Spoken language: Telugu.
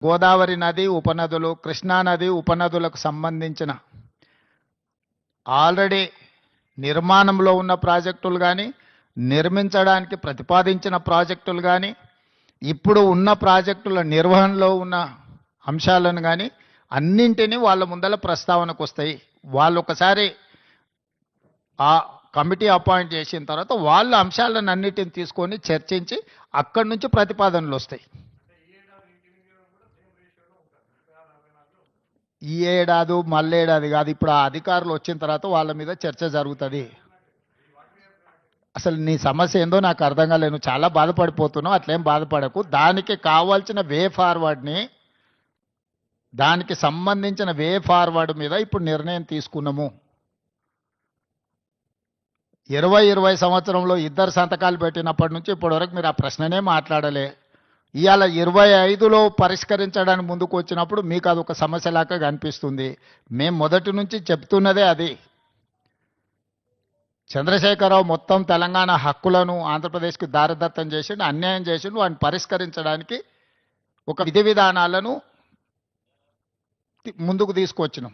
గోదావరి నది ఉపనదులు, కృష్ణా నది ఉపనదులకు సంబంధించిన ఆల్రెడీ నిర్మాణంలో ఉన్న ప్రాజెక్టులు కానీ, నిర్మించడానికి ప్రతిపాదించిన ప్రాజెక్టులు కానీ, ఇప్పుడు ఉన్న ప్రాజెక్టుల నిర్వహణలో ఉన్న అంశాలను కానీ అన్నింటినీ వాళ్ళ ముందల ప్రస్తావనకు వస్తాయి. వాళ్ళు ఒకసారి ఆ కమిటీ అపాయింట్ చేసిన తర్వాత వాళ్ళ అంశాలను అన్నిటిని తీసుకొని చర్చించి అక్కడి నుంచి ప్రతిపాదనలు వస్తాయి. ఈ ఏడాది మళ్ళేడాది కాదు, ఇప్పుడు ఆ అధికారులు వచ్చిన తర్వాత వాళ్ళ మీద చర్చ జరుగుతుంది. అసలు నీ సమస్య ఏందో నాకు అర్థం కాలేదు. నువ్వు చాలా బాధపడిపోతున్నావు. అట్లేం బాధపడకు. దానికి కావాల్సిన వే ఫార్వర్డ్ని, దానికి సంబంధించిన వే ఫార్వర్డ్ మీద ఇప్పుడు నిర్ణయం తీసుకున్నాము. 2020 సంవత్సరంలో ఇద్దరు సంతకాలు పెట్టినప్పటి నుంచి ఇప్పటివరకు మీరు ఆ ప్రశ్ననే మాట్లాడలే. ఇవాళ 25లో పరిష్కరించడానికి ముందుకు వచ్చినప్పుడు మీకు అదొక సమస్యలాగా కనిపిస్తుంది. మేము మొదటి నుంచి చెప్తున్నదే అది. చంద్రశేఖరరావు మొత్తం తెలంగాణ హక్కులను ఆంధ్రప్రదేశ్కి దారదత్తం చేసిండు, అన్యాయం చేసిండు. వాటిని పరిష్కరించడానికి ఒక విధి విధానాలను ముందుకు తీసుకొచ్చినాం.